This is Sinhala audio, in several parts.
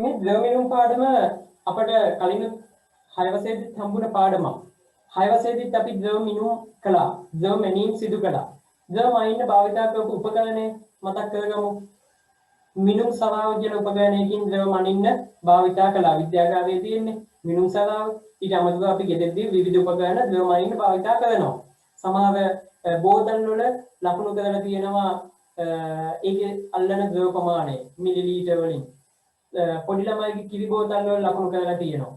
මේ ද්‍රව මිනුම් පාඩම අපට කලින් 6 වසරේදී හම්බුන පාඩමක්. 6 වසරේදීත් අපි ද්‍රව මිනුම් කළා. ද්‍රව මැනීම් සිදු කළා. ද්‍රව මයින්න භාවිතා කරපු උපකරණය මතක් කරගමු. මිනුම් සරාව කියන උපකරණයකින් ද්‍රව මනින්න භාවිතා කළා. විද්‍යාගාරයේ තියෙන්නේ මිනුම් සරාව. ඊට අමතරව අපි ගෙදරදී විවිධ උපකරණ ද්‍රව මනින්න භාවිතා කරනවා. සමහර බෝතල් වල ලකුණු කරලා තියෙනවා ඒකේ අල්ලන ද්‍රව ප්‍රමාණය මිලිලීටර් වලින්. පොඩි ළමයිගේ කිරි බෝතල් වල ලකුණු කරලා තියෙනවා.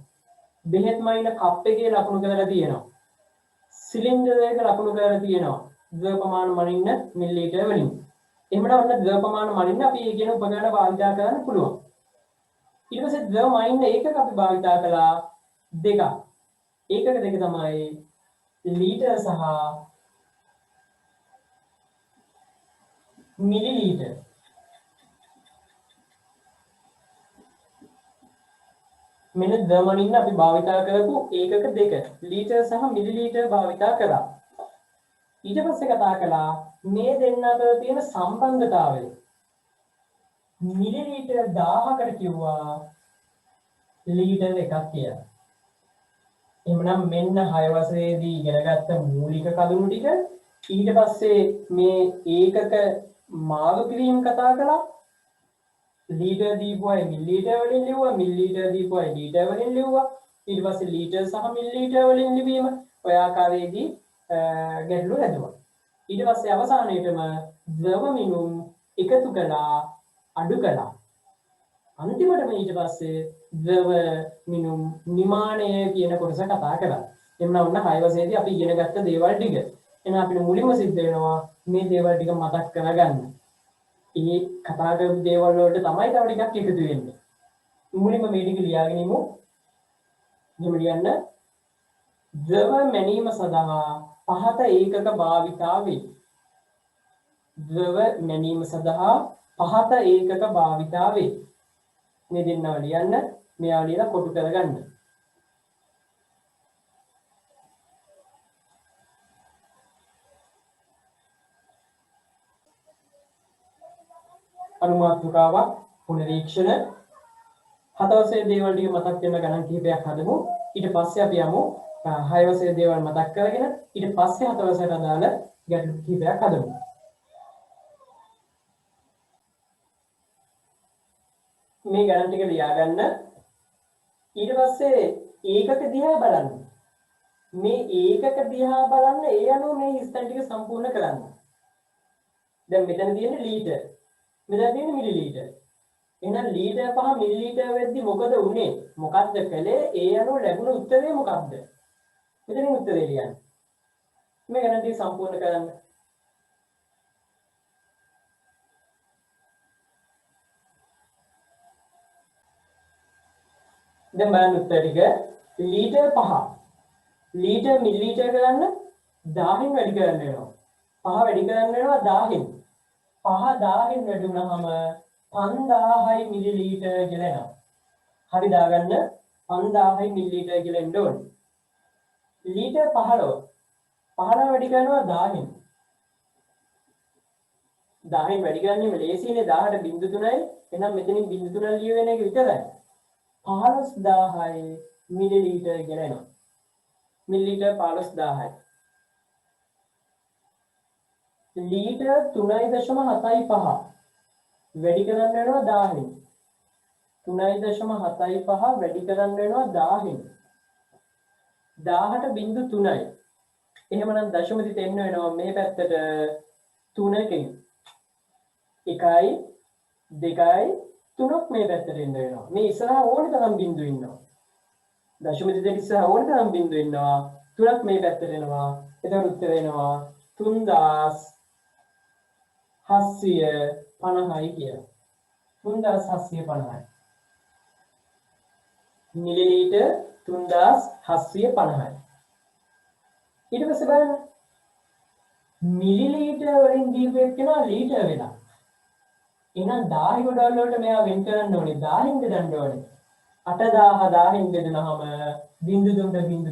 බෙහෙත් මයින කප් එකේ ලකුණු කරලා තියෙනවා. සිලින්ඩර් එක ලකුණු කරලා තියෙනවා. ද්‍රව ප්‍රමාණ මනින්න මිලිලීටර් වලින්. එහෙමනම් ඔන්න ද්‍රව ප්‍රමාණ මනින්න අපි ඒ කියන උපකරණ භාවිතා කරන්න පුළුවන්. ඊට පස්සේ ද්‍රව මනින්න ඒකක අපි භාවිතා කළා දෙකක්. ඒකක දෙක තමයි ලීටර් සහ මිලිලීටර්. මෙන්න ද්‍රව මනින්න අපි භාවිතා කරපු ඒකක දෙක ලීටර් සහ මිලිලීටර් භාවිතා කළා. ඊට පස්සේ කතා කළා මේ දෙන්න අතර තියෙන සම්බන්ධතාවය. මිලිලීටර් 1000කට කිව්වා ලීටර් එකක් කියලා. එහෙනම් මෙන්න 6 වසරේදී ඉගෙනගත්ත මූලික කරුණු ටික ඊට පස්සේ මේ ඒකක මාරු කිරීම කතා කළා. ලීටර් දීපුවයි මිලිලීටර් වලින් ලිව්වා, මිලිලීටර් දීපුවයි ලීටර් වලින් ලිව්වා. ඊට පස්සේ ලීටර් සහ මිලිලීටර් වලින් ලිවීම ඔය ආකාරයේදී ගැටලු හැදුවා. ඊට පස්සේ අවසානයේටම ද්‍රව මිනුම් එකතු කළා, අඩු කළා. අන්තිමටම ඊට පස්සේ ද්‍රව මිනුම් නිමාණය කියන කොටස කතා කරා. එන්න ඔන්න 6 වසරේදී අපි ඉගෙන ගත්ත දේවල් ටික. එහෙනම් අපිට මුලින්ම සිද්ධ වෙනවා මේ දේවල් ටික මතක් කරගන්න. මේ කතා කරපු දේවල් වලට තමයි තව ටිකක් එකතු වෙන්නේ. මුලින්ම මේ ටික ලියාගෙන ඉමු. එහෙම ලියන්න. ද්‍රව මැනීම සඳහා පහත ඒකක භාවිතා වේ. ද්‍රව මැනීම සඳහා පහත ඒකක භාවිතා වේ. මේ දෙන්නව ලියන්න. මෙයා ලියලා කොටු කරගන්න. අනුමාත්‍රකාවක් පුනරීක්ෂණ 7 වසරේ දේවල් ටික මතක් වෙන ගණන් කිහිපයක් හදමු. ඊට පස්සේ අපි යමු 6 වසරේ දේවල් මතක් කරගෙන ඊට පස්සේ 7 වසරට අදාළ ගැටලු කිහිපයක් හදමු. මේ ගණන් ටික ලියා ගන්න. ඊට පස්සේ ඒකක දිහා බලන්න. මේ ඒකක දිහා බලන්න ඒ අනුව මේ ස්ථාන ටික සම්පූර්ණ කරන්න. දැන් මෙතන තියෙන්නේ ලීටර්. මෙතන තියෙන්නේ මිලිලීටර්. එහෙනම් ලීටර් 5 මිලිලීටර් වෙද්දි මොකද උනේ? මොකද්ද කළේ? ඒ අනුව ලැබුණ උත්තරේ මොකක්ද? මෙතනින් උත්තරේ ලියන්න. මේ ගණන් ටික සම්පූර්ණ කරන්න. දැන් බලන්න උත්තර ටික ලීටර් 5 ලීටර් මිලිලීටර් කරන්න 1000න් වැඩි කරන්න වෙනවා. 5 වැඩි කරන්න වෙනවා 1000න්. 5 1000න් වැඩි වුණාම 5000යි මිලිලීටර් කියලා එනවා. හරි දාගන්න 5000යි මිලිලීටර් කියලා එන්න ඕනේ. ලීටර් 15 වැඩි කරනවා 1000න්. 1000න් වැඩි කරන්නේම ලේසියිනේ 1000ට බිංදු 3යි. එහෙනම් මෙතනින් බිංදු 3 ලියවෙන එක විතරයි. 15000යි මිලිලීටර් කියලා එනවා. මිලිලීටර් 15000යි. ලීටර් 3.75 වැඩි කරන්න වෙනවා 1000න්. 3.75 වැඩි කරන්න වෙනවා 1000න්. 1000ට බිංදු 3යි. එහෙමනම් දශම තිත එන්න වෙනවා මේ පැත්තට 3කින්. 1යි 2යි 3ක් මේ පැත්තට එන්න වෙනවා. මේ ඉස්සරහා ඕන තරම් බිංදු ඉන්නවා. දශම තිතේ ඉස්සරහා ඕන තරම් බිංදු ඉන්නවා. 3ක් මේ පැත්තට එනවා. එතකොට උත්තර වෙනවා 3750යි කියලා. 3750යි. මිලිලීටර් 3750යි. ඊට පස්සේ බලන්න මිලිලීටර් වලින් දීපු එක්කෙනා ලීටර් වෙලා. එහෙනම් 1000 ගොඩවල් වලට මෙයා වෙන් කරන්න ඕනේ 1000න් බෙදන්න ඕනේ. 8000 1000න් බෙදනහම බිංදු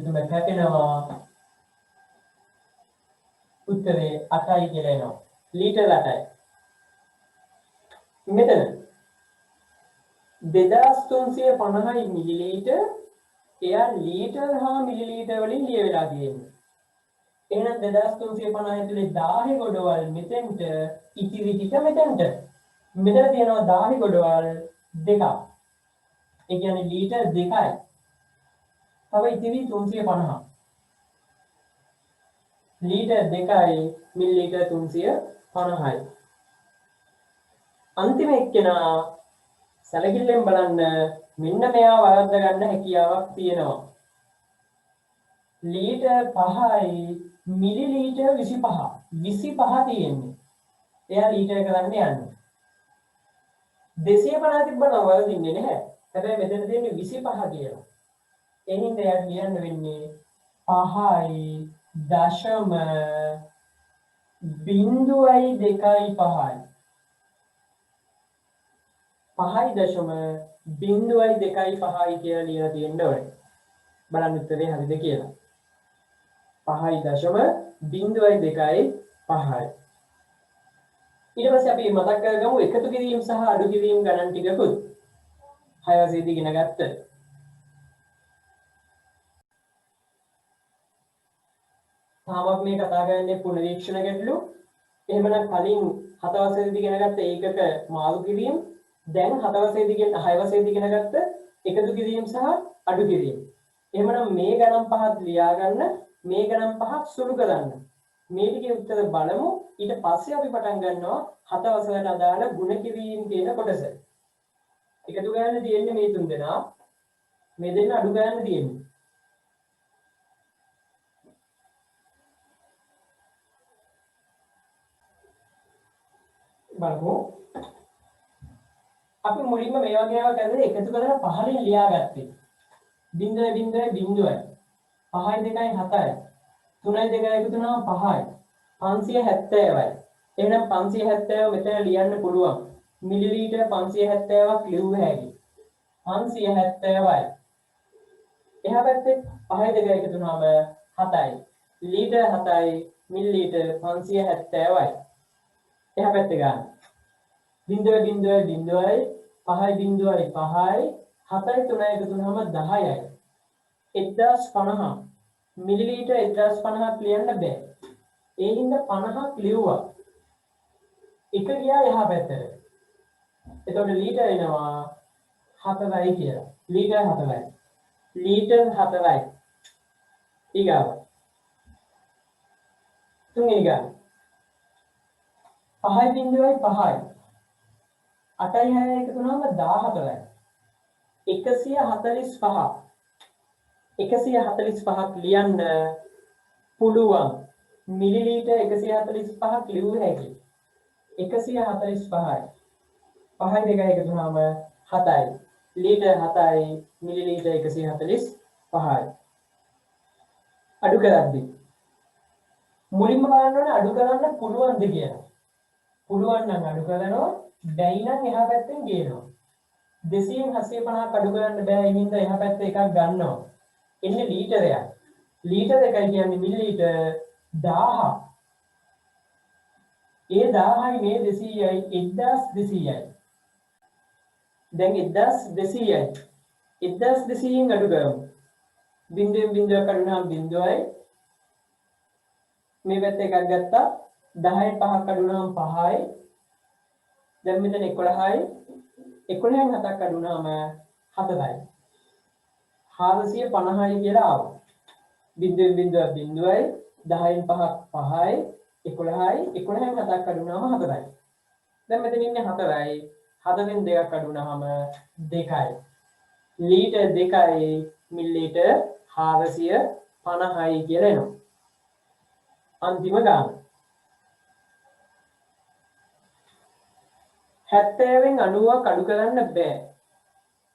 3 කැපෙනවා. උත්තරේ 8යි කියලා එනවා. ලීටර් 8යි. මෙතන 2350 මිලිලීටර් එයා ලීටර් හා මිලිලීටර් වලින් ලියවිලා තියෙන්නේ. එහෙනම් 2350 ඇතුලේ 1000 ගොඩවල් මෙතෙන්ට ඉතිරි ටික මෙතෙන්ට. මෙතන තියෙනවා 1000 ගොඩවල් දෙකක්. ඒ කියන්නේ ලීටර් දෙකයි. තව ඉතිරි 350. ලීටර් දෙකයි මිලිලීටර් 350යි. අන්තිම එක්කෙනා සැලකිල්ලෙන් බලන්න මෙන්න මෙයා වරද්ද ගන්න හැකියාවක් තියෙනවා. ලීටර් 5යි මිලිලීටර් 25. 25 තියෙන්නේ. එයා ලීටර් කරන්න යන්නේ. 250 තිබ්බනම් වරදින්නේ නැහැ. හැබැයි මෙතන තියෙන්නේ 25 කියලා. එහෙනම් එයා කියන්න වෙන්නේ 5යි දශම 0.25යි. 5.025යි කියලා ලියලා තියෙන්න ඕනේ. බලන්න උත්තරේ හරිද කියලා. 5.025යි. ඊට පස්සේ අපි මතක් කරගමු එකතු කිරීම සහ අඩු කිරීම ගණන් ටිකකුත් 6 වසරේදී ඉගෙන ගත්ත. තාමත් මේ කතා කරන්නේ පුනරීක්ෂණ ගැටලු. එහෙමනම් කලින් 7 වසරේදී ඉගෙන ගත්ත ඒකක මාරු කිරීම, දැන් 7 වසරේදී 6 වසරේදී ඉගෙන ගත්ත එකතු කිරීම සහ අඩු කිරීම. එහෙමනම් මේ ගණන් පහත් ලියා ගන්න, මේ ගණන් පහක් සුළු කරන්න. මේ ටිකේ උත්තර බලමු. ඊට පස්සේ අපි පටන් ගන්නවා 7 වසරට අදාළ ගුණ කිරීම කියන කොටස. එකතු ගන්න තියෙන්නේ මේ තුන් දෙනා. මේ දෙන්න අඩු ගන්න තියෙන්නේ. බලමු. අපි මුලින්ම මේ වගේ ඒවා කරලා එකතු කරලා පහලින් ලියාගත්තේ. 0.0.0යි. 5යි 2යි 7යි. 3යි 2යි එකතු වුණාම 5යි. 570යි. එහෙනම් 570 මෙතන ලියන්න පුළුවන්. මිලිලීටර් 570ක් ලියුව හැකි. 570යි. එහා පැත්තේ 5යි 2යි එකතු වුණාම 7යි. Litre 7යි millilitre 570යි. එහා පැත්තේ ගන්න. 0.0.0යි 5.0යි 5යි 7යි 3යි එකතු වුණාම 10යි. 1050 මිලිලීටර් 1050ක් ලියන්න බෑ. ඒ හින්දා 50ක් ලියුවා. එක ගියා එහා පැත්තට. එතකොට ලීටර් එනවා 4යි කියලා. ලීටර් 4යි. ලීටර් 4යි. ඊගාව. තුන්වෙනි ගාන. 5.5යි 8යි 6යි එකතු වුණාම 14යි. 145. 145ක් ලියන්න පුළුවන්. මිලිලීටර් 145ක් ලියුව හැකි. 145යි. 5යි 2යි එකතු වුණාම 7යි. Litre 7යි millilitre 145යි. අඩු කරද්දී මුලින්ම බලන්න ඕනේ අඩු කරන්න පුළුවන්ද කියලා. පුළුවන් නම් අඩු කරනවා, බැයි නම් එහා පැත්තෙන් ගේනවා. 250ක් අඩු කරන්න බෑ. ඒ හින්දා එහා පැත්තේ එකක් ගන්නවා. එන්නේ ලීටරයක්. ලීටර එකයි කියන්නේ මිලිලීටර් 1000. ඒ 1000යි මේ 200යි 1200යි. දැන් 1200යි. 1200න් අඩු කරමු. බිංදුවෙන් බිංදුවක් අඩුනහම බිංදුවයි. මේ පැත්තේ එකක් ගත්තා. 10න් 5ක් අඩුනහම 5යි. දැන් මෙතන 11යි. 11න් 7ක් අඩුනහම 4යි. 450යි කියලා ආවා. බිංදුවෙන් බිංදුවක් බිංදුවයි. 10න් 5ක් 5යි. 11යි. 11න් 7ක් අඩුනහම 4යි. දැන් මෙතන ඉන්නේ 4යි. 4න් 2ක් අඩුනහම 2යි. ලීටර් 2යි මිලිලීටර් 450යි කියලා එනවා. අන්තිම ගාන. 70න් 90ක් අඩු කරන්න බෑ.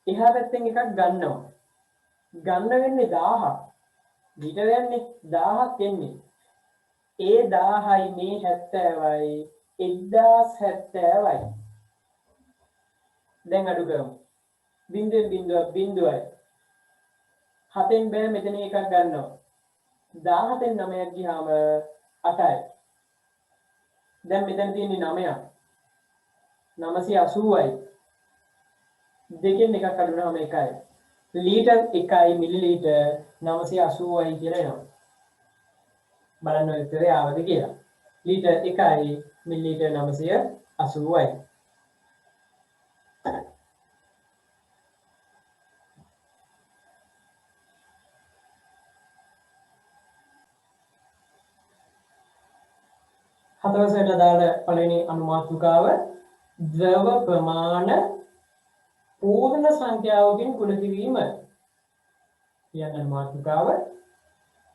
එහා පැත්තෙන් එකක් ගන්නවා. ගන්න වෙන්නේ 1000ක්. ලීටර් යන්නේ 1000ක් එන්නේ. ඒ 1000යි මේ 70යි 1070යි. දැන් අඩු කරමු. බිංදුවෙන් බිංදුවක් බිංදුවයි. 7න් බෑ මෙතන එකක් ගන්නවා. 17න් 9ක් ගියාම 8යි. දැන් මෙතන තියෙන්නේ 9ක්. 980යි. දෙකෙන් එකක් අඩු වුණාම එකයි. ලීටර් 1යි මිලිලීටර් 980යි කියලා එනවා. බලන්න උත්තරේ ආවද කියලා. ලීටර් 1යි මිලිලීටර් 980යි. හතරසට දාල පළවෙනි අනුමාතෘකාව ද්‍රව ප්‍රමාණ පූර්ණ සංඛ්‍යාවකින් ගුණ කිරීම කියන අනුමාතෘකාව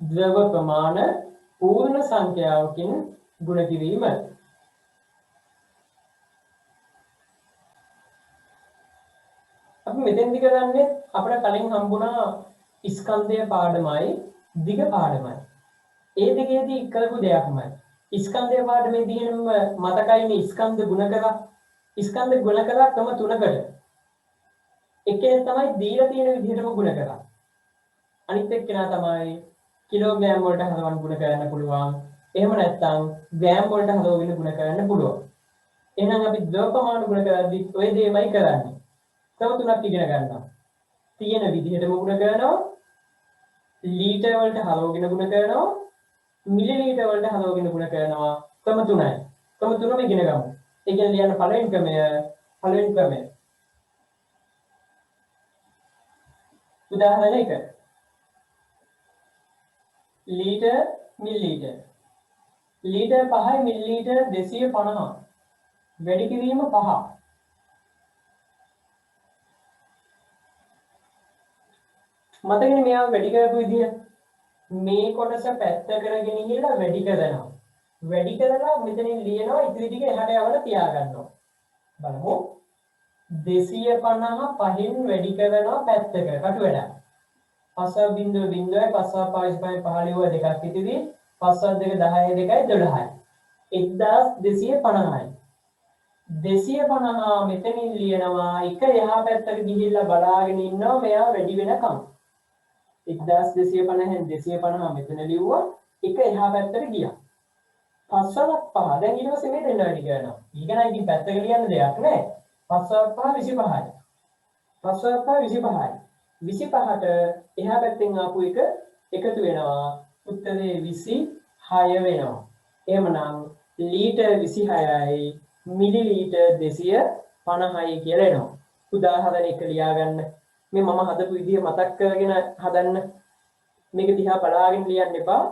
ද්‍රව ප්‍රමාණ පූර්ණ සංඛ්‍යාවකින් ගුණ කිරීම. අපි මෙතෙන්දි කරන්නේ අපිට කලින් හම්බුණා ස්කන්ධය පාඩමයි දිග පාඩමයි. ඒ දෙකේදී කරපු දෙයක්මයි. ස්කන්ධය පාඩමේදී එහෙනම් මතකයිනේ ස්කන්ධ ගුණ කරා. ස්කන්ධ ගුණ කරා තම තුනකට. එකේ තමයි දීලා තියෙන විදිහටම ගුණ කරා. අනිත් එක්කෙනා තමයි කිලෝග්‍රෑම් වලට හදවන්න ගුණ කරන්න පුළුවන්. එහෙම නැත්නම් ග්‍රෑම් වලට හදවගෙන ගුණ කරන්න පුළුවන්. එහෙනම් අපි ද්‍රව ප්‍රමාණ ගුණ කරද්දී ඔය දෙයමයි කරන්නේ. තව තුනක් ඉගෙන ගන්නවා. තියෙන විදිහටම ගුණ කරනවා. ලීටර් වලට හදවගෙන ගුණ කරනවා. මිලිලීටර් වලට හදවගෙන ගුණ කරනවා. ක්‍රම තුනයි. ක්‍රම තුනම ඉගෙන ගමු. ඒ කියන්නේ ලියන්න පළවෙනි ක්‍රමය. උදාහරණ 1. Litre millilitre. ලීටර් 5යි මිලිලීටර් 250. වැඩි කිරීම 5. මතකනේ මෙයා වැඩි කරපු විදිය. මේ කොටස පැත්ත කරගෙන ගිහලා වැඩි කරනවා. වැඩි කරලා මෙතනින් ලියනවා ඉතිරි ටික එහාට යවලා තියාගන්නවා. බලමු. 250 5න් වැඩි කරනවා පැත්තක. කටු වැඩක්. 5.0 5.5 දෙකක් ඉතිරි 5.2 10 2යි 12යි. 1250යි. 250 මෙතනින් ලියනවා එක එහා පැත්තට ගිහිල්ලා බලාගෙන ඉන්නවා මෙයා වැඩි වෙනකම්. 1250න් 250 මෙතන ලිව්වා එක එහා පැත්තට ගියා. 5.5 දැන් ඊට පස්සේ මේ දෙන්න වැඩි කරනවා. ඊගණ ඉතින් පැත්තක ලියන්න දෙයක් නැහැ. 5.5 25යි. 5.5 25ට එහා පැත්තෙන් ආපු එක එකතු වෙනවා. උත්තරේ 26 වෙනවා. එහෙමනම් ලීටර් 26යි මිලිලීටර් 250යි කියලා එනවා. උදාහරණ එක ලියාගන්න. මේ මම හදපු විදිය මතක් කරගෙන හදන්න. මේක දිහා බලාගෙන ලියන්න එපා.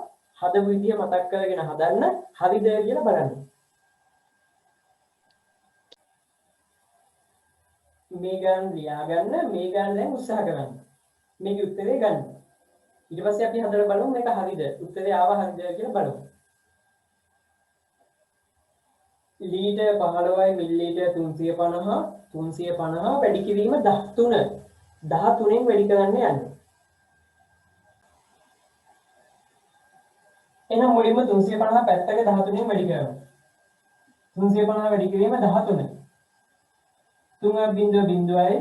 හදපු විදිය මතක් කරගෙන හදන්න. හරිද කියලා බලන්න. මේ ගන්න ලියාගන්න. මේ ගන්න දැන් උත්සාහ කරන්න. මේකේ උත්තරේ ගන්න. ඊට පස්සේ අපි හදලා බලමු මේක හරිද. උත්තරේ ආව හරිද කියලා බලමු. ලීටර් 15යි මිලිලීටර් 350 වැඩි කිරීම 13. 13න් වැඩි කරන්න යන්නේ. එහෙනම් මුලින්ම 350 පැත්තක 13න් වැඩි කරනවා. 350 වැඩි කිරීම 13. 3.0යි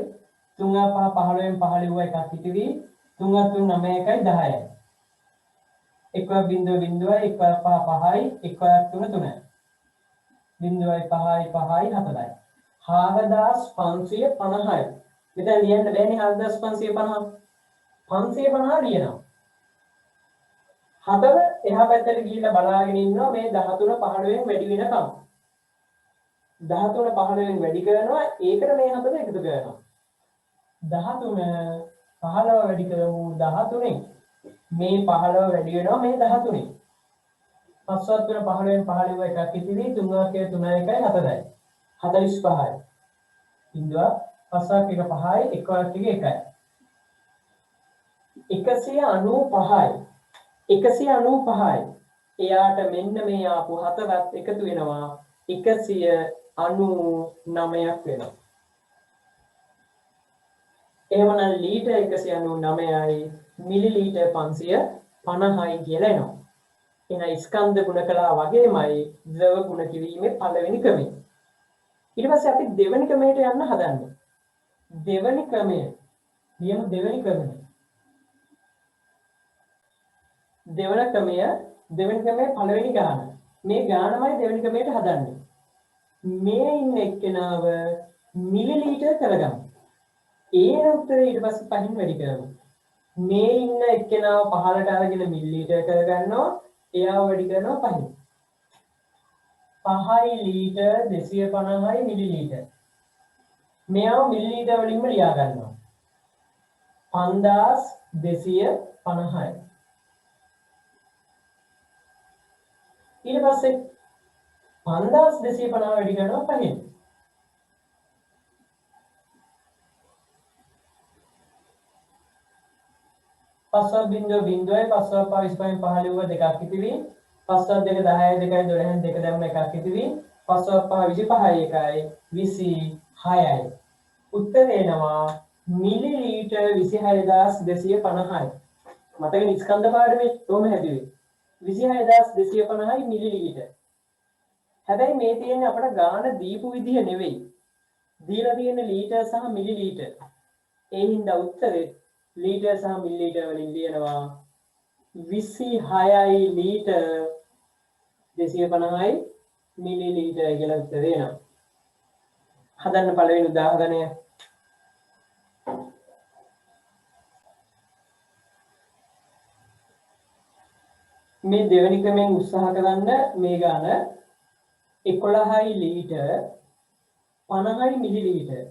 3.5 15න් 15 එකක් ඉතිරි 3.3 9 එකයි 10යි. 1.0යි 1.5 5යි 1.3 3යි. 0.5යි 5යි 4යි. 4550යි. මෙතන ලියන්න බෑනේ 4550. 550 ලියනවා. 4 එහා පැත්තට ගිහිල්ලා බලාගෙන ඉන්නවා මේ 13 15න් වැඩි වෙනකම්. 13 15න් වැඩි කරනවා ඒකට මේ 4 එකතු කරනවා. 13 15 වැඩි කරමු 13න්. මේ 15 වැඩි වෙනවා මේ 13න්. 5 15න් 15 එකක් ඉතිරි 3 3 1යි 4යි. 45යි. ඉන්දුවා 5ක් 1 5යි 1ක් 1යි. 195යි. 195යි. එයාට මෙන්න මේ ආපු හතරත් එකතු වෙනවා 199ක් වෙනවා. එහෙමනම් ලීටර් 199යි මිලිලීටර් 550යි කියලා එනවා. එහෙනම් ස්කන්ධ ගුණ කළා වගේමයි ද්‍රව ගුණ කිරීමේ පළවෙනි ක්‍රමය. ඊට පස්සේ අපි දෙවෙනි ක්‍රමයට යන්න හදන්නේ. දෙවෙනි ක්‍රමය. නියම දෙවෙනි ක්‍රමය. දෙවෙනි ක්‍රමයේ පළවෙනි ගාන. මේ ගානමයි දෙවෙනි ක්‍රමයට හදන්නේ. මේ ඉන්න එක්කෙනාව මිලිලීටර් කරගමු. ඒ උත්තරේ ඊට පස්සේ 5න් වැඩි කරනවා. මේ ඉන්න එක්කෙනාව පහලට අරගෙන මිලිලීටර් කරගන්නවා. එයාව වැඩි කරනවා 5න්. 5යි ලීටර් 250යි මිලිලීටර්. මෙයාව මිලිලීටර් වලින්ම ලියා ගන්නවා. 5250යි. ඊට පස්සේ 5250 වැඩි කරනවා 5න්. 5.0යි 5.25න් 15 දෙකක් ඉතිරි 5.2 10යි 2යි 12න් 2 දැම්ම එකක් ඉතිරි 5.5 25යි 1යි 26යි උත්තරේ එනවා මිලිලීටර් 26250යි මතකනේ ස්කන්ධ පාඩමේ කොහොම හැදුවේ 26250යි මිලිලීටර් හැබැයි මේ තියෙන්නේ අපිට ගාන දීපු විදිහ නෙවෙයි දීලා තියෙන ලීටර් සහ මිලිලීටර් ඒ හින්දා උත්තරේ लीटर सह मिलीलीटर වලින් ලියනවා 26යි ලීටර් 250යි මිලිලීටර් කියලා උත්තර එනවා. හදන්න පළවෙනි උදාහරණය. මේ දෙවෙනි ක්‍රමයෙන් උත්සාහ කරන්න මේ ගාන 11යි ලීටර් 50යි මිලිලීටර්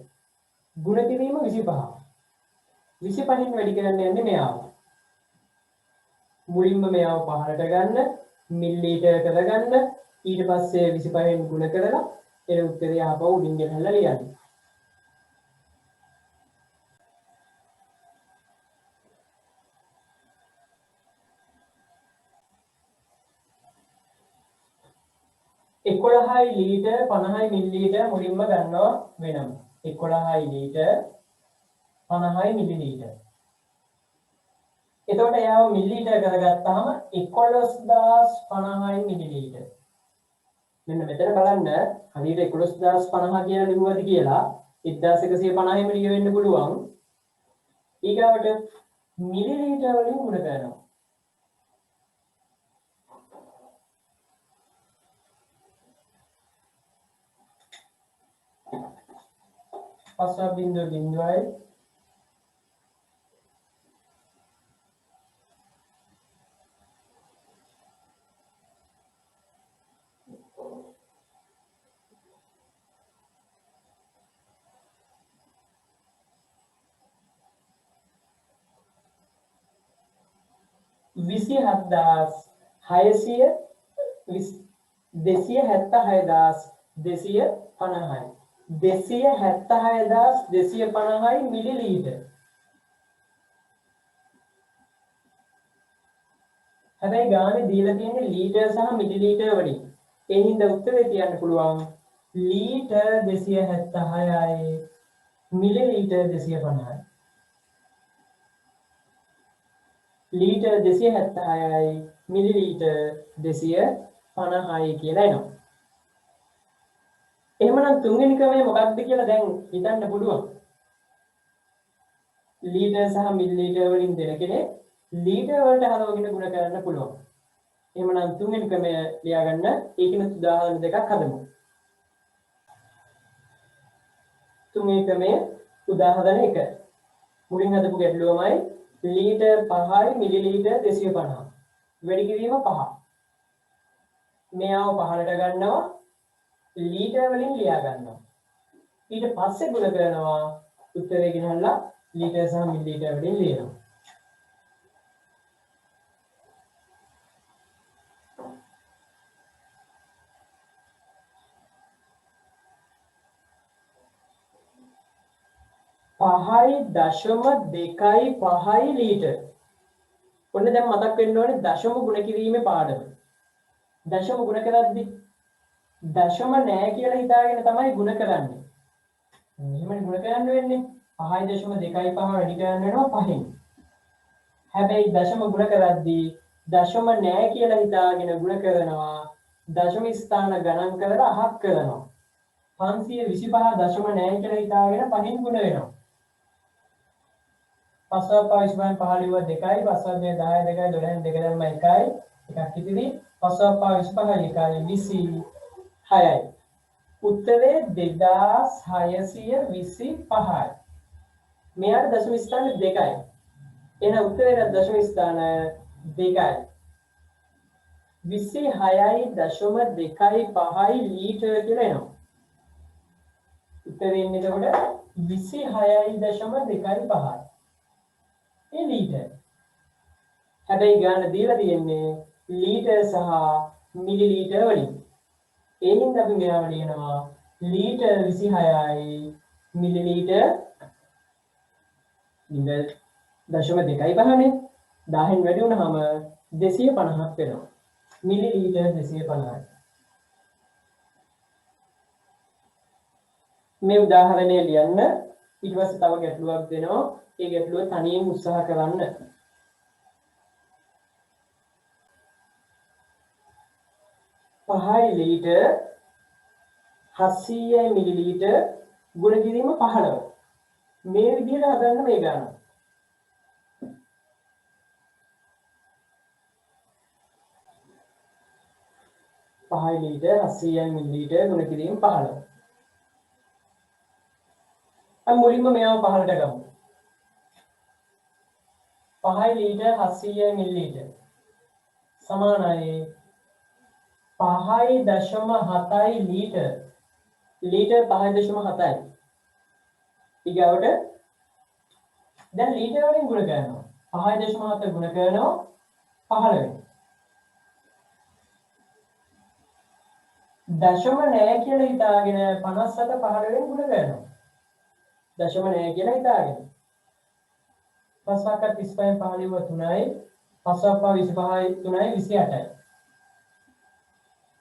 ගුණ කිරීම 25. 25න් වැඩි කරන්න යන්නේ මෙයාව. මුලින්ම මෙයාව පහලට ගන්න, මිලිලීටර් කරගන්න, ඊට පස්සේ 25න් ගුණ කරලා එන උත්තරය ආපහු උඩින් ගෙනල්ලා ලියන්න. එකොළහයි ලීටර් 50යි මිලිලීටර් මුලින්ම ගන්නවා වෙනම. 11යි ලීටර් 50යි මිලිලීටර්. එතකොට එයාව මිලිලීටර් කරගත්තාම 11050යි මිලිලීටර්. මෙන්න මෙතන බලන්න හරියට 11050 කියලා ලිව්වද කියලා 1150ෙම ලියවෙන්න පුළුවන්. ඊගාවට මිලිලීටර් වලින් ගුණ කරනවා. පස්ව බිඳුවයි 27600 276250යි 276250යි මිලිලීටර්. හැබැයි ගානේ දීලා තියෙන්නේ ලීටර් සහ මිලිලීටර් වලින්. ඒ හින්දා උත්තරේ තියන්න පුළුවන් ලීටර් 276යි මිලිලීටර් 250යි. लीटर 276යි මිලිලීටර් 250යි කියලා එනවා. එහෙමනම් තුන්වෙනි ක්‍රමය මොකක්ද කියලා දැන් හිතන්න පුළුවන්. ලීටර් සහ මිලිලීටර් වලින් දෙන කෙනෙක් ලීටර් වලට හදවගෙන ගුණ කරන්න පුළුවන්. එහෙමනම් තුන්වෙනි ක්‍රමය ලියාගන්න ඒකින උදාහරණ දෙකක් හදමු. තුන්වෙනි ක්‍රමය උදාහරණ 1. මුලින් හදපු ගැටලුවමයි लीटर 5යි මිලිලීටර් 250 වැඩි කිරීම 5 මෙයාව පහලට ගන්නවා ලීටර් වලින් ලියා ගන්නවා ඊට පස්සේ ගුණ කරනවා උත්තරේ ගෙනල්ලා ලීටර් සහ මිලිලීටර් වලින් ලියනවා පහයි දශම 2.5යි ලීටර්. ඔන්න දැන් මතක් වෙන්න ඕනේ දශම ගුණ කිරීමේ පාඩම. දශම ගුණ කරද්දි දශම නෑ කියලා හිතාගෙන තමයි ගුණ කරන්නේ. මෙහෙමනේ ගුණ කරන්න වෙන්නේ. 5.25 වැඩි කරන්න වෙනවා 5න්. හැබැයි දශම ගුණ කරද්දි දශම නෑ කියලා හිතාගෙන ගුණ කරනවා. දශම ස්ථාන ගණන් කරලා අහක් කරනවා. 525 දශම නෑ කියලා හිතාගෙන 5න් ගුණ වෙනවා. 5.25 2යි 5.10 2යි 12න් 2 දැම්ම 1යි එකක් ඉතිරි 5.25 1යි 26යි උත්තරේ 2625යි මෙයාට දශම ස්ථාන 2යි. එහෙනම් උත්තරේ දශම ස්ථාන 2යි. 26.25 ලීටර කියලා එනවා. උත්තරේ එන්නේ එතකොට 26.25. ඒ ලීටර. හැබැයි ගාන දීලා තියෙන්නේ ලීටර සහ මිලිලීටර වලින්. ඒ හින්දා අපි මෙයාව ලියනවා ලීටර 26යි මිලිලීටර 0.25නේ. 1000න් වැඩි වුණාම 250ක් වෙනවා. මිලිලීටර 250යි. මේ උදාහරණය ලියන්න ඊට පස්සේ තව ගැටලුවක් දෙනවා. ඒ ගැටලුව තනියෙන් උත්සාහ කරන්න. 5 ලීටර 700 මිලිලීටර ගුණ කිරීම 15. මේ විදිහට හදන්න මේ ගාන. 5 ලීටර 700 මිලිලීටර ගුණ කිරීම 15. අපි මුලින්ම මෙයාව 15ට ගමු. 5 ලීටර 700 මිලිලීටර සමානයි 5.7 ලීටර. ලීටර 5.7යි. ඊගවට දැන් ලීටර වලින් ගුණ කරනවා. 5.7 ගුණ කරනවා 15. දශම නැහැ කියලා හිතාගෙන 57 15 ගුණ කරනවා. දශම නැහැ කියලා හිතාගෙන. 5ක් 35 15 3යි. 5ක් 25යි 3යි 28යි.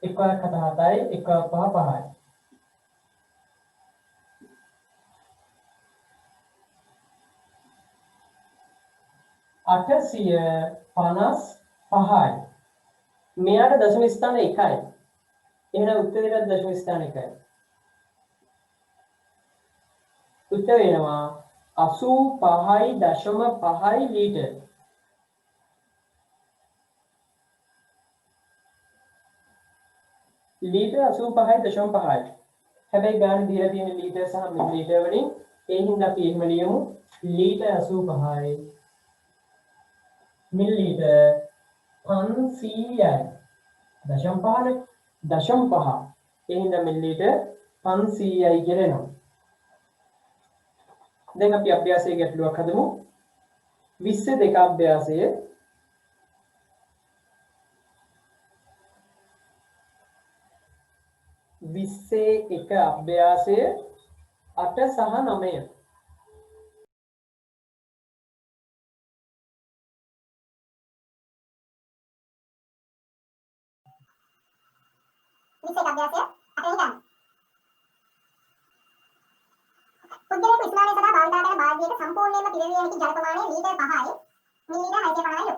1ක් 7යි 1ක් 5යි. 855යි. මෙයාට දශම ස්ථාන 1යි. එහෙනම් උත්තරේට දශම ස්ථාන 1යි. උත්තර වෙනවා 85.5 ලීටර. ලීටර 85.5යි. හැබැයි ගාන දීලා තියෙන ලීටර සහ මිලිලීටර වලින් ඒ හින්දා අපි එහෙම ලියමු ලීටර 85යි මිලිලීටර 500යි. දශම 5නේ. දශම 5. ඒ හින්දා මිලිලීටර 500යි කියලා එනවා. දැන් අපි අභ්‍යාසයේ ගැටලුවක් හදමු. 22 අභ්‍යාසයේ 21 අභ්‍යාසය 8 සහ 9. පුද්ගලයෙකු ස්නානය සඳහා භාවිත කරන බාල්දියක සම්පූර්ණයෙන්ම පිරවිය හැකි ජල ප්‍රමාණය ලීටර් 5යි මිලිලීටර් 650යි.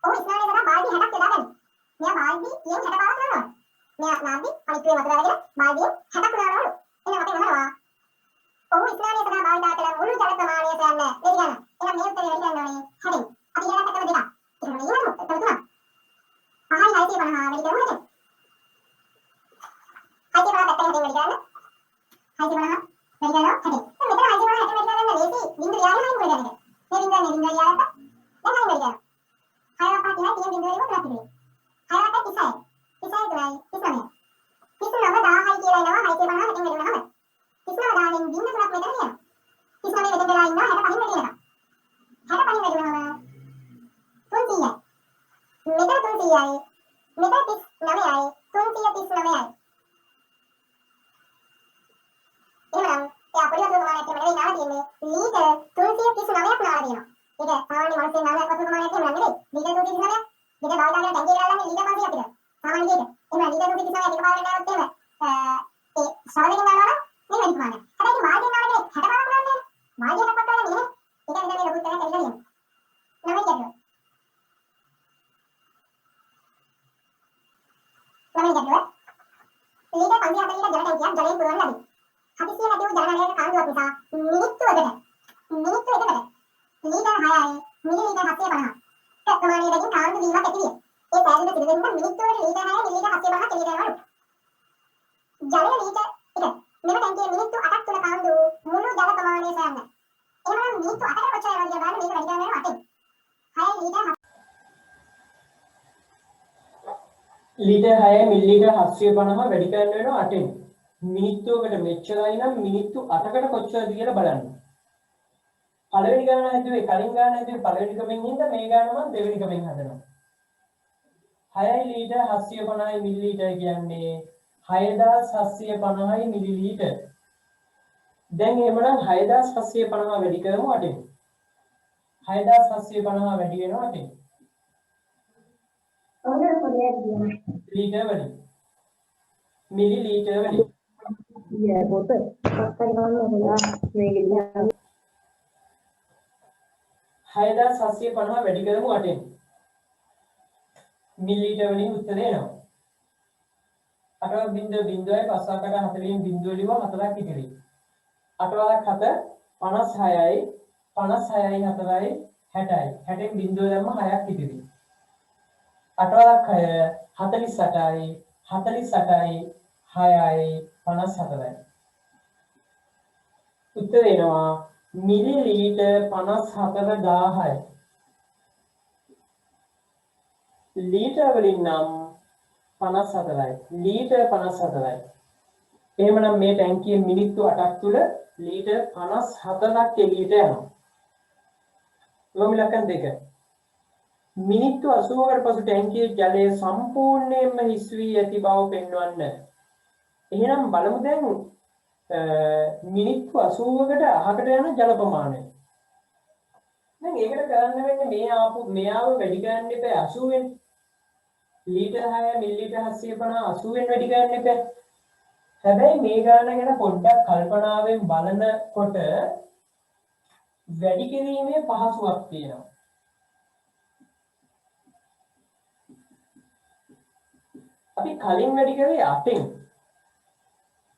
ඔහු ස්නානය සඳහා බාල්දි 60ක් යොදා ගනියි. මෙයා බාල්දි 60 පාරක් කරනවා. මෙයා නාද්දි අනිත්‍යය මත දාගෙන බාල්දිය 60ක් කරනවලු. එහෙනම් අපි අහනවා ඔහු ස්නානය සඳහා භාවිත කරන මුළු ජල ප්‍රමාණය සොයන්න. මේ ගන්න. එහෙනම් මේ උත්තරේ වැඩි ගන්න ඕනේ 60න්. අපි ඊළඟට කරමු දෙකක්. එහෙනම් ඊළඟ උත්තර තුනක්. 5යි 650 වැඩි කරමු නේද? 650 පැත්තෙන් වැඩි ගන්න. 650 වැඩි කරනවා 60. මෙතන 650 වැඩි කරන්න ලේසි. බින්දුව යාලම හිමු කරගන්න. මේ බින්දුව යාලට දැන් හරි වැඩි කරනවා. 6ක් 5 තියෙන බින්දුව වලින් කරලා තිබුණේ. 6ක් 30යි. 30යි 3යි 39. 39 1000යි කියලා එනවා 650 මෙතන වැඩි වෙනවා. 39 1000න් බින්දුව තුනක් මෙතන එනවා. 39 මෙතන වෙලා ඉන්නවා 60 පහින් වැඩි වෙනවා. 60 පහින් වැඩි වෙනවා 300යි. මෙතන 300යි. මෙතන 39යි 339යි. එහෙනම් ඒ අපරිමිත ප්‍රමාණයක් මෙතන නාලා තියෙන්නේ ලීටර් 339ක් නාලා තියෙනවා. ඒක සාමාන්‍ය මනුස්සයෙක් නාලා වතු ප්‍රමාණයක් නෙමෙයි නේද? ලීටර් 339ක්. දෙක බාල්දාගෙන ටැංකිය ගාලා ලීටර් 500ක් විතර. සාමාන්‍ය ලීටර්. එහෙනම් ලීටර් 339ක් එකපාරට නාලොත් එහෙම ඒ සාමාන්‍යයෙන් නානවා නම් මේ වැඩි ප්‍රමාණයක්. හැබැයි මාර්ජින් නාලේ 60 පාරක් නාන්නේ. මාර්ජින් එකක් වත් නාන්නේ නේ. ඒක නිසා මේ ලොකු තරක් ඇවිල්ලා තියෙනවා. ළමයි ගැටලුව. ළමයි ගැටලුව. ලීටර් 540ක ජල ටැංකියක් ජලයෙන් පුරවන්න ලැබේ. හදිසියෙ නැති වූ ජල නළයක කාන්දුවක් නිසා මිනිත්තුවකට ලීටර් 6යි මිලිලීටර් 750 ප්‍රමාණයකින් කාන්දු වීමක් ඇති විය. ඒ පෑදෙන පිළිවෙලින් මිනිත්තුවකට ලීටර් 6 මිලිලීටර් 750 එළියට යනවලු. ජලය ලීටර් 1. මෙම ටැංකියේ මිනිත්තු 8ක් තුන කාන්දු මුළු ජල ප්‍රමාණය සොයන්න. ලීටර් 6 මිලිලීටර් 750 වැඩි කරන්න වෙනවා 8න්. මිනිත්තුවකට මෙච්චරයි නම් මිනිත්තු 8කට කොච්චරද කියලා බලන්න. පළවෙනි ගණන හැදුවේ කලින් ගණන හැදුවේ පළවෙනි ක්‍රමෙන් හින්දා මේ ගණන මම දෙවෙනි ක්‍රමෙන් හදනවා. 6 ලීටර් 750 මිලිලීටර් කියන්නේ 6750 මිලිලීටර්. දැන් එහෙමනම් 6750 වැඩි කරමු 8න්. 6750 වැඩි වෙනවා 8න්. ලීටර් වැඩි. මිලිලීටර් වැඩි. 6750 වැඩි කරමු 8න්. මිලිලීටර් වලින් උත්තරේ එනවා. 8.0.5 40න් බිංදුව ලියුවා 4ක් ඉතිරි. 8 7 56යි 56යි 4යි 60යි. 60න් බිංදුව දැම්ම 6ක් ඉතිරි. 8 6 48යි 48යි 6යි 54යි. උත්තර එනවා මිලිලීටර් 54000යි. ලීටර් වලින් නම් 54යි. ලීටර් 54යි. එහෙමනම් මේ ටැංකිය මිනිත්තු 8ක් තුල ලීටර් 54ක් එළියට යනවා. ලොමි ලක්ෂණ දෙක. මිනිත්තු 80කට පසු ටැංකියේ ජලය සම්පූර්ණයෙන්ම හිස් වී ඇති බව පෙන්වන්න. එහෙනම් බලමු දැන් මිනිත්තු 80කට අහකට යන ජල ප්‍රමාණය. දැන් ඒකට කරන්න වෙන්නේ මෙයාව වැඩි කරන්න එපා 80 වෙන්. ලීටර් 6 මිලිලීටර් 750 80 වෙන් වැඩි කරන්න එපා. හැබැයි මේ ගණන ගැන පොඩ්ඩක් කල්පනාවෙන් බලනකොට වැඩි කිරීමේ පහසුවක් තියෙනවා. අපි කලින් වැඩි කරේ 8න්.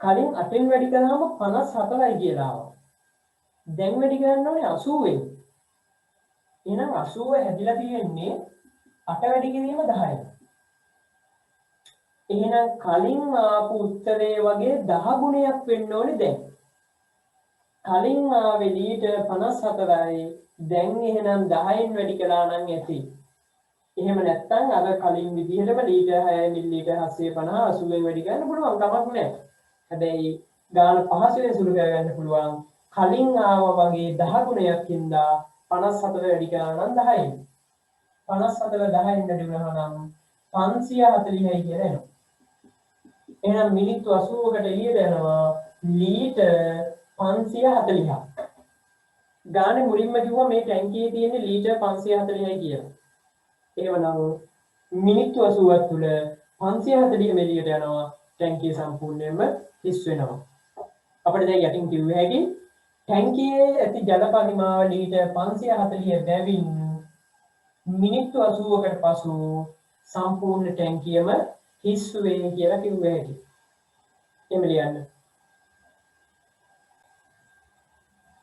කලින් 8න් වැඩි කරාම 54යි කියලා ආවා. දැන් වැඩි කරන්න ඕනේ 80න්. එහෙනම් 80 හැදිලා තියෙන්නේ 8 වැඩි කිරීම 10යි. එහෙනම් කලින් ආපු උත්තරේ වගේ 10 ගුණයක් වෙන්න ඕනේ දැන්. කලින් ආවේ ලීටර් 54යි. දැන් එහෙනම් 10න් වැඩි කළා නම් ඇති. එහෙම නැත්නම් අර කලින් විදිහටම ලීටර් 6 මිලිලීටර් 750 80ෙන් වැඩි කරන්න පුළුවන් කමක් නැහැ. හැබැයි ගාන පහසුවෙන් සුළු කරගන්න පුළුවන්. කලින් ආවා වගේ 10 ගුණයක් හින්දා 54 වැඩි කරා නම් 10යි. 54 10න් වැඩි වුණා නම් 540යි කියලා එනවා. එහෙනම් මිනිත්තු 80කට එළියට යනවා ලීටර් 540ක්. ගානේ මුලින්ම කිව්වා මේ ටැංකියේ තියෙන ලීටර් 540යි කියලා. එහෙමනම් මිනිත්තු 80ක් තුල 540 එළියට යනවා ටැංකිය සම්පූර්ණයෙන්ම හිස් වෙනවා. අපිට දැන් යටින් කිව්ව හැකි ටැංකියේ ඇති ජල පරිමාව ලීටර් 540 බැවින් මිනිත්තු 80කට පසු සම්පූර්ණ ටැංකියම හිස් වේ කියලා කිව්ව හැකි. එමෙ ලියන්න.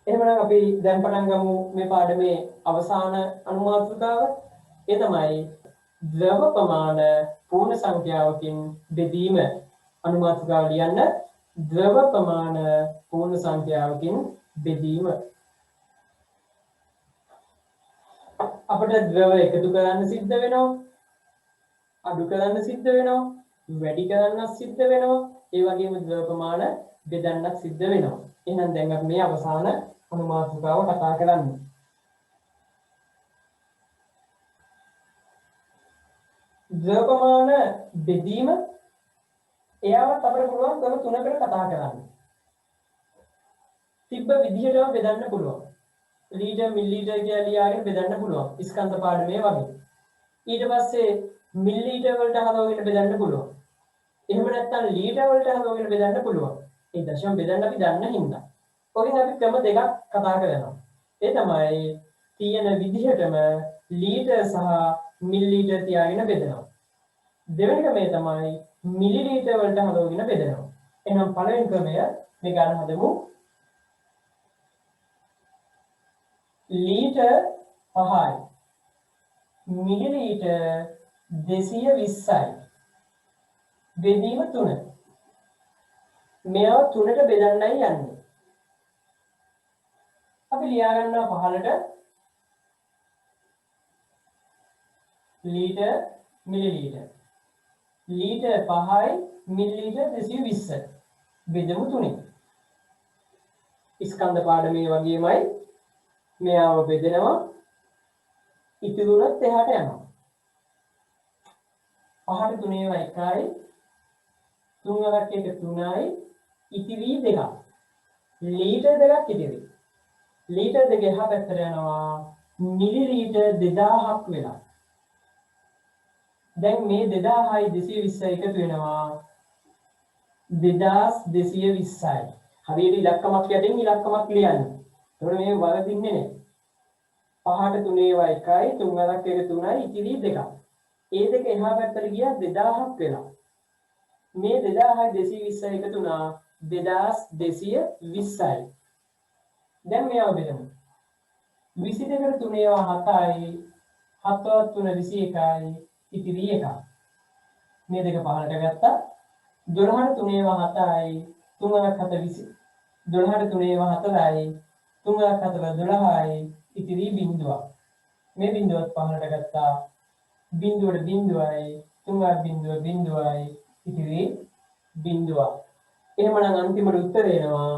එහෙනම් අපි දැන් පටන් ගමු මේ පාඩමේ අවසාන අනුමාත්‍රිකාව. ඒ තමයි ද්‍රව ප්‍රමාණ පූර්ණ සංඛ්‍යාවකින් බෙදීම. අනුමාත්‍රිකාව ලියන්න. ද්‍රව ප්‍රමාණ පූර්ණ සංඛ්‍යාවකින් බෙදීම. අපිට ද්‍රව එකතු කරන්න සිද්ධ වෙනවා. අඩු කරන්න සිද්ධ වෙනවා. වැඩි කරන්න සිද්ධ වෙනවා. ඒ වගේම ද්‍රව ප්‍රමාණ බෙදන්නත් සිද්ධ වෙනවා. එහෙනම් දැන් අපි මේ අවසාන අනුමාත්‍රිකාව කතා කරන්නේ. ද්‍රව ප්‍රමාණ බෙදීම එයාවත් අපිට පුළුවන් ක්‍රම තුනකට කතා කරන්න. තිබ්බ විදිහටම බෙදන්න පුළුවන්. ලීටර් මිලිලීටර් කියලා ලියාගෙන බෙදන්න පුළුවන්. ස්කන්ධ පාඩමේ වගේ. ඊට පස්සේ මිලිලීටර් වලට හදවගෙන බෙදන්න පුළුවන්. එහෙම නැත්නම් ලීටර් වලට හදවගෙන බෙදන්න පුළුවන්. ඒ දශම බෙදන්න අපි දන්න හින්දා. ඔකෙන් අපි ක්‍රම දෙකක් කතා කරනවා. ඒ තමයි තියෙන විදිහටම ලීටර් සහ මිලිලීටර් තියාගෙන බෙදනවා. දෙවෙනි ක්‍රමය තමයි මිලිලීටර් වලට හදවගෙන බෙදනවා. එහෙනම් පළවෙනි ක්‍රමය මේ ගන්න හදමු. ලීටර් 5යි මිලිලීටර් 220යි බෙදීම 3. මේවා 3ට බෙදන්නයි යන්නේ. අපි ලියා ගන්නවා පහළට ලීටර් මිලිලීටර්. ලීටර් 5යි මිලිලීටර් 220 බෙදමු 3. ස්කන්ධ පාඩමේ වගේමයි මෙයාව බෙදෙනවා ඉතිරුණත් එහාට යනවා. 5ට 3 ඒවා 1යි 3 වලට 1 3යි ඉතිරි 2ක්. ලීටර් 2ක් ඉතිරි. ලීටර් 2 එහා පැත්තට යනවා මිලිලීටර් 2000ක් වෙලා. දැන් මේ 2000යි 220යි එකතු වෙනවා 2220යි. හරියට ඉලක්කමක් යටින් ඉලක්කමක් ලියන්න. ඒතකොට මේ වරදින්නේ නැහැ. 5ට 3 ඒවා 1යි 3 වලට 1 3යි ඉතිරි 2ක්. ඒ දෙක එහා පැත්තට ගියා 2000ක් වෙලා. මේ 2000යි 220යි එකතු වුණා 2220යි. දැන් මේව බෙදමු. 22කට 3 ඒවා 7යි 7වත් 3 21යි ඉතිරි 1ක්. මේ දෙක පහලට ගත්තා. 12ට 3 ඒවා 7යි 3වත් 7 20. 12ට 3 ඒවා 4යි 3වත් 4 12යි ඉතිරි බිඳුවක්. මේ බිඳුවත් පහලට ගත්තා. බිඳුවට බිඳුවයි 3වත් බිඳුව බිඳුවයි ඉතිරි බිඳුවක්. එහෙමනම් අන්තිමට උත්තරේ එනවා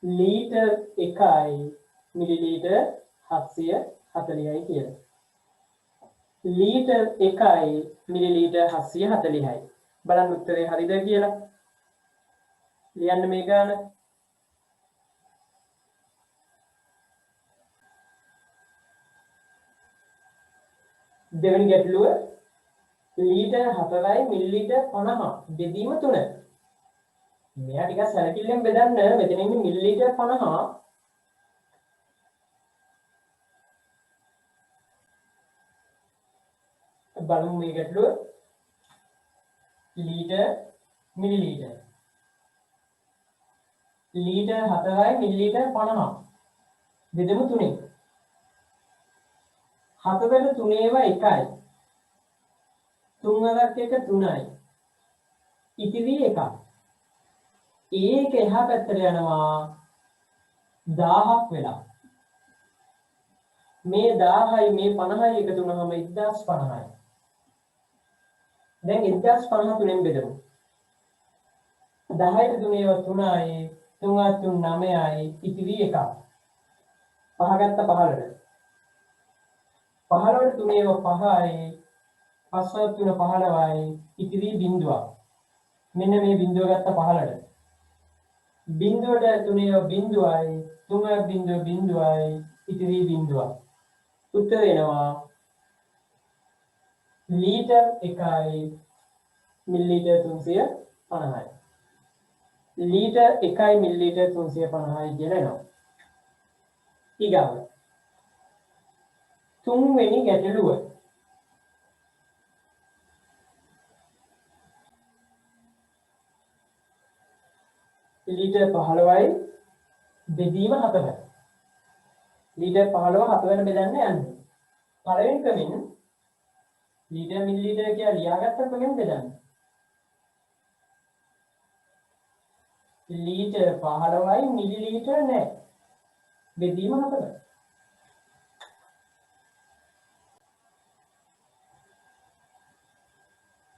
ලීටර් 1යි මිලිලීටර් 740යි කියලා. ලීටර් 1යි මිලිලීටර් 740යි. බලන්න උත්තරේ හරිද කියලා. ලියන්න මේ ගාන. දෙවෙනි ගැටලුව ලීටර් 4යි මිලිලීටර් 50 බෙදීම 3. මෙයා ටිකක් සැලකිල්ලෙන් බෙදන්න. මෙතන ඉන්නේ මිලිලීටර් 50. බලමු මේ ගැටලුව. Litre millilitre. ලීටර් 4යි මිලිලීටර් 50 බෙදමු 3. 7කට 3 ඒවා 1යි. 3 වලට 1 3යි. ඉතිරි 1ක්. ඒක එහා පැත්තට යනවා 1000ක් වෙලා. මේ 1000යි මේ 50යි එකතු වුණාම 1050යි. දැන් 1050 තුනෙන් බෙදමු. 10ට 3 ඒවා 3යි 3වත් 3 9යි ඉතිරි 1ක්. 5 ගත්ත 15ට. 15ට 3 ඒවා 5යි 5වත් 3 15යි ඉතිරි බිඳුවක්. මෙන්න මේ බිඳුව ගත්ත 15ට. බිඳුවට 3 ඒවා බිඳුවයි 3වත් බිඳුව බිඳුවයි ඉතිරි බිඳුවක්. උත්තර එනවා ලීටර් 1යි මිලිලීටර් 350යි. ලීටර් 1යි මිලිලීටර් 350යි කියලා එනවා. ඊගාව තුන්වෙනි ගැටලුව. ලීටර් 15යි බෙදීම 7. ලීටර් 15 7 වෙන බෙදන්න යන්නේ. පළවෙනි ක්‍රමෙන් ලීටර් මිලිලීටර් කියලා ලියාගත්ත ක්‍රමෙන් බෙදන්න. ලීටර් 15යි මිලිලීටර් නැහැ. බෙදීම 7.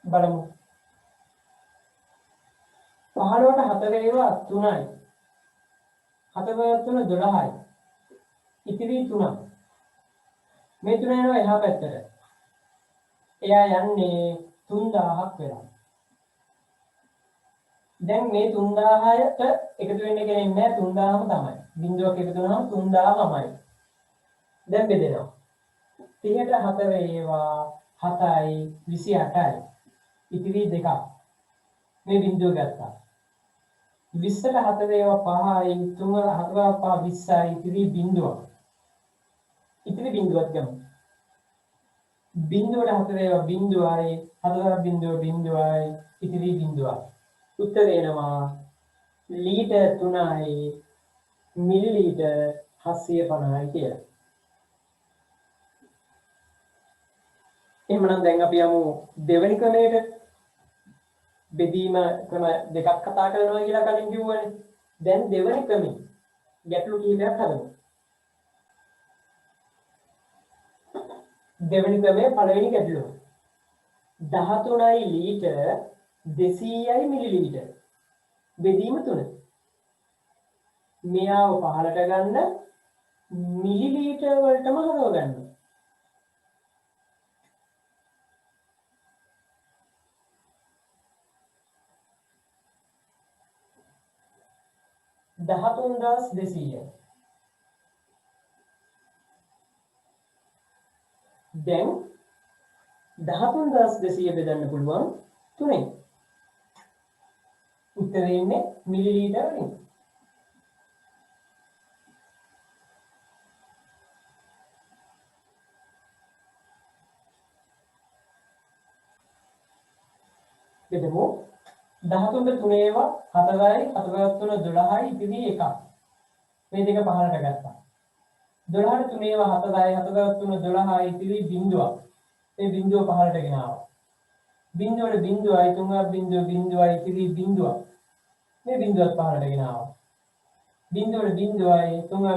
බලමු. 15ට 4 ඒවා 3යි. 4 3 12යි. ඉතිරි 3ක්. මේ 3 යනවා එහා පැත්තට. එයා යන්නේ 3000ක් වෙලා. දැන් මේ 3000ට එකතු වෙන්න කෙනෙක් නැහැ 3000ම තමයි. බිඳුවක් එකතු වුණාම 3000මයි. දැන් බෙදෙනවා. 30ට 4 ඒවා 7යි 28යි. ඉතිරි 2ක්. මේ බිඳුව ගත්තා. 20ට 4 ඒවා 5යි 3 4 5 20යි ඉතිරි බිඳුවක්. ඉතිරි බිඳුවක් ගමු. බිඳුවට 4 ඒවා බිඳුවයි 4 බිඳුව බිඳුවයි ඉතිරි බිඳුවක්. උත්තරේ එනවා ලීටර් 3යි මිලිලීටර් 750යි කියලා. එහෙනම් දැන් අපි යමු දෙවෙනි ක්‍රමයට. බෙදීම ක්‍රම දෙකක් කතා කරනවා කියලා කලින් කිව්වනේ. දැන් දෙවෙනි ක්‍රමෙ ගැටලු කීපයක් හදමු. දෙවෙනි ක්‍රමයේ පළවෙනි ගැටලුව. 13යි ලීටර් 200යි මිලිලීටර්. බෙදීම 3. මෙයාව පහලට ගන්න මිලිලීටර් වලටම හරව ගන්න. 13200. දැන් 13200 බෙදන්න පුළුවන් 3ෙන්. උත්තරේ ඉන්නේ මිලිලීටර් වලින්. බෙදමු 13 3 4යි 4 3 12යි ඉතිරි 1ක්. මේ දෙක පහලට ගත්තා. 12ට 3 4යි 4 3 12යි ඉතිරි බිංදුවක්. මේ බිංදුව පහලට ගෙනාවා. බිංදුවට බිංදුවයි 3ක් බිංදුවයි ඉතිරි බිංදුවක්. මේ බිංදුවත් පහලට ගෙනාවා. බිංදුවට බිංදුවයි 3ක්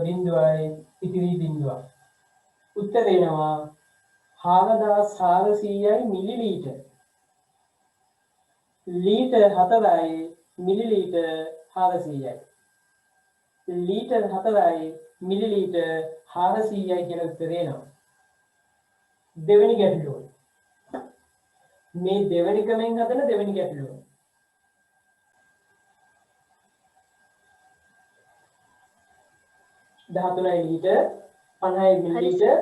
බිංදුවයි ඉතිරි බිංදුවක්. උත්තර එනවා 4400යි මිලිලීටර්. लीटर 4යි මිලිලීටර් 400යි. लीटर 4යි මිලිලීටර් 400යි කියලා උත්තරේ එනවා. දෙවෙනි ගැටලුව. මේ දෙවෙනි ක්‍රමෙන් හදන දෙවෙනි ගැටලුව. දහතුනයි ලීටර් 50යි මිලිලීටර්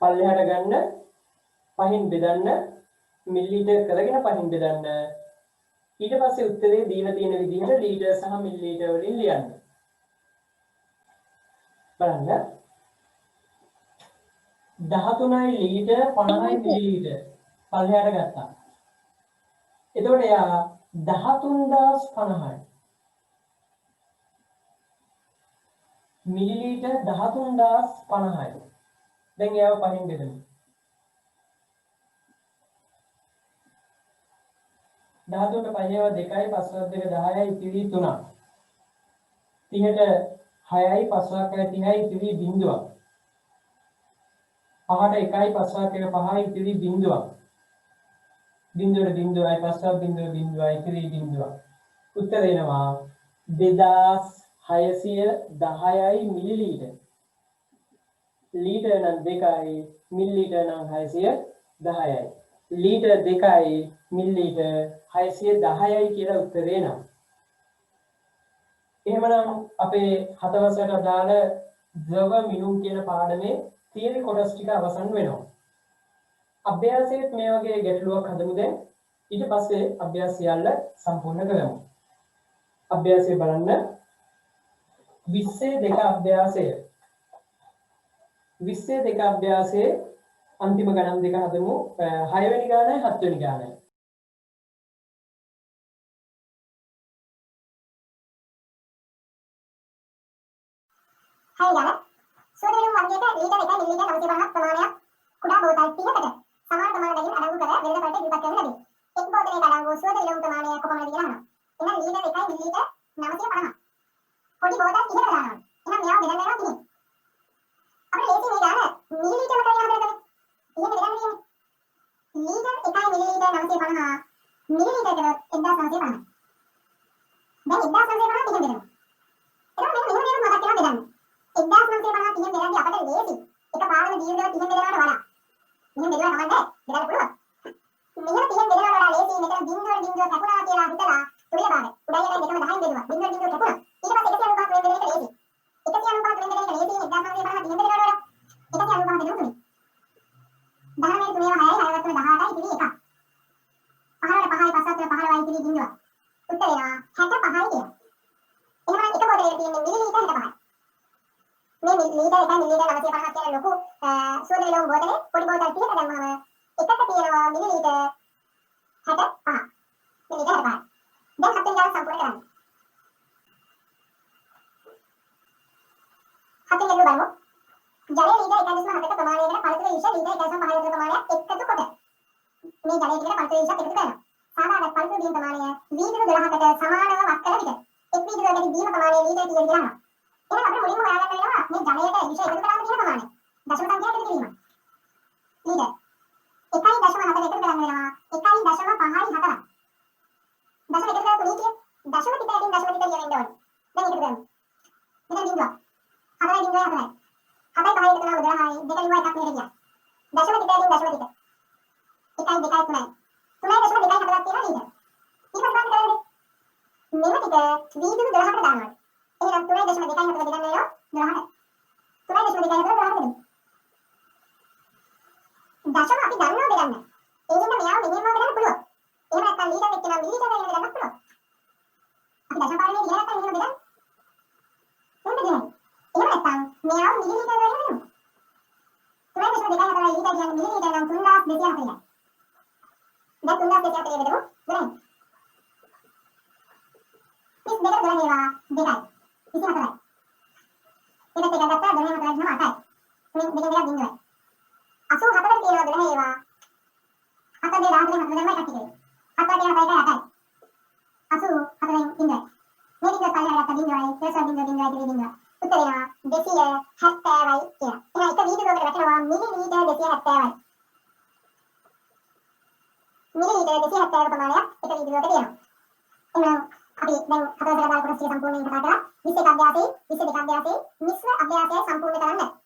පල්ලෙහාට ගන්න පහින් බෙදන්න මිලිලීටර් කරගෙන පහින් බෙදන්න. ඊට පස්සේ උත්තරේ දීලා තියෙන විදිහට ලීටර් සහ මිලිලීටර් වලින් ලියන්න. බලන්න 13යි ලීටර් 50යි මිලිලීටර් පල්ලෙහාට ගත්තා. එතකොට එයා 13050යි මිලිලීටර් 13050යි. දැන් එයාව පහින් බෙදමු. 13ට 5ව 2යි 5වත් 2 10යි ඉතිරි 3ක්. 30ට 6යි 5වත් 30යි ඉතිරි බිංදුවක්. 5ට 1යි 5වත් 1 5යි ඉතිරි බිංදුවක්. බිංදුවට බිංදුවයි 5වත් බිංදුවයි ඉතිරි බිංදුවක්. උත්තර එනවා 2610යි මිලිලීටර්. ලීටර් නම් 2යි මිලිලීටර් නම් 610යි. ලීටර් 2යි මිලිලීටර් 610යි කියලා උත්තරේ එනවා. එහෙමනම් අපේ හතවසට අදාළ ද්‍රව මිනුම් කියන පාඩමේ තියරි කොටස් ටික අවසන් වෙනවා. අභ්‍යාසයේත් මේ වගේ ගැටලුවක් හදමු දැන්. ඊට පස්සේ අභ්‍යාස සියල්ල සම්පූර්ණ කරමු. අභ්‍යාසය බලන්න 22 අභ්‍යාසය. 22 අභ්‍යාසයේ अंतिम गणन දෙක හදමු. 6 වෙනි ගානයි 7 වෙනි ගානයි. හරි ගාන. සෝදවලුන් වර්ගයට ලීටර් 1 මිලිලීටර් 950ක් ප්‍රමාණයක් කුඩා බෝතල් 30කට සමාන ප්‍රමාණයකින් අඩංගු කර වෙළඳ පළට ඉදිරිපත් කරන ලදී. එක් බෝතලයක අඩංගු සෝදවලුන් ප්‍රමාණය කොපමණද කියලා අහනවා. එහෙනම් ලීටර් 1 මිලිලීටර් 950ක්. පොඩි බෝතල් 30කට දානවා. එහෙනම් මෙයාව බෙදන්න වෙනවා 30. අපිට ලේසි මේ ගාන මිලිලීටර් වලට යන්න හදන්න. ඉතින් බෙදන්න තියෙන්නේ. ලීටර් 1 මිලිලීටර් 950 මිලිලීටර් කරොත් 1950. දැන් 1950 තියන් බෙදන්න. එතකොට මෙන්න මෙහෙම මතක් කරලා බෙදන්න. 1950 තියන් බෙදන්නේ අපිට ලේසි. එකපාරම දීර්ඝව තියන් බෙදනවට වඩා. මෙහෙම බෙදුවා නමන්නේ බෙදන්න පුළුවන්. මෙහෙම තියන් බෙදනවට වඩා ලේසි. මෙතන බිංදුව කැපුණා කියලා හිතලා තුනේ පාඩ. උඩයි යන දෙකම 10න් බෙදුවා. බිංදුව කැපුණා. ඊට පස්සේ 195 වෙන බෙදෙන්න ලේසි. 195 වෙන බෙදෙන්න ලේසි. 1950 තියන් බෙදනවට වඩා 195 බෙදුවා තුනේ. 10 වෙනි තුනේ 6යි 6වත් 18යි ඉතිරි 1ක්. 15ට 5යි 5ත් 15යි ඉතිරි බිංදුව. උත්තර එනවා 65යි කියලා. එහෙනම් එක බෝතලයක තියෙන මිලිලීටර් 65යි. මේ ලීටර් 1 මිලිලීටර් 950ක් කියන ලොකු සෝදවලුන් බෝතලේ පොඩි බෝතල් 30ක දැම්මම එකට තියෙනවා මිලිලීටර් 65. මිලිලීටර් 65. දැන් හතෙන් ගාන සම්පූර්ණ කරන්න. හතෙන් ගාන බලමු. ජලයේ ලීටර් 1.7ක ප්‍රමාණයකට පළතුරු විෂ ලීටර් 1.5ක ප්‍රමාණයක් එකතු කොට මේ ජලයේ තියෙන පළතුරු විෂ එකතු කරනවා. සාමාන්‍ය පළතුරු බීම ප්‍රමාණය වීදුරු 12කට සමානව වත් කර විට එක් වීදුරුවකට බීම ප්‍රමාණය ලීටර් 30 කියලා අහනවා. එහෙනම් අපිට මුලින්ම හොයාගන්න වෙනවා මේ ජලයට විෂ එකතු කරලා තියෙන ප්‍රමාණය. දශම සංඛ්‍යාවකට කිරීම. ලීටර්. 1.4 එකතු කරන්න වෙනවා 1.5 4යි. දශම එකතු කරලා තුනී කිය. දශම ටික ඇතින් දශම ටික ලියවෙන්න ඕනේ. දැන් එකතු කරමු. මෙතන බිඳුවක්. 4යි බිඳුවයි 4යි. 7යි 5යි එකතු කරලා 10යි. දෙක ලියුවා එකක් මෙහෙට ගියා. දශම ටික ඇතින් දශම ටික. 1යි 2යි 3යි. 3.2යි 4ක් තියෙනවා නේද? ඊට පස්සේ බලන්න කරන්නේ. මෙන්න ටික වීදුරු 12කට දානවා. එහෙනම් 3.2යි 4 දෙකන්න වෙනවා 12ට. 3.2යි 4 12ට දෙමු. දශම අපි දන්නව බෙදන්න. ඒ හින්දා මෙයාව මෙහෙම බෙදන්න පුළුවන්. එහෙම නැත්නම් ලීටර් එක්ක නම් මිලිලීටර් එකෙන් බෙදන්නත් පුළුවන්. අපි දශම පාරේ ලියලා නැත්නම් මෙහෙම බෙදන්න. එහෙම බෙදන්න. එහෙම නැත්නම් මෙයාව මිලිලීටර් වලින් බෙදමු. 3.2යි 4යි ලීටර් කියන්නේ මිලිලීටර් නම් 3240යි. දැන් 3240 බෙදමු. බලන්න. ඉස් දෙක ගලනවා 2යි. 24යි. ඒක දෙක ගත්තා 12 4යි නම් 8යි. මේ දෙක දෙක බිඳුවයි. 84 තියෙනවා 12 ඒවා. 7 2 10 4 දැම්මයි කට්ටිය. 7 2 8යි 8යි. 84 බිඳුවයි. මේ විදිහට පල්ලෙහාට ගත්ත බිඳුවයි, ප්‍රසව බිඳුව බිඳුවයි තිබි බිඳුව. උත්තර වෙනවා 270යි කියලා. එහෙනම් එක වීදුරුවකට වැටෙනවා මිලිලීටර් 270යි. මිලිලීටර් 270 ප්‍රමාණයක් එක වීදුරුවකට දෙනවා. එහෙනම් අපි දැන් හතරකට දාලා කොටස් ටික සම්පූර්ණයෙන් කතා කරා. 21 අභ්‍යාසයේ 22 අභ්‍යාසයේ මිශ්‍ර අභ්‍යාසය සම්පූර්ණ කරන්න.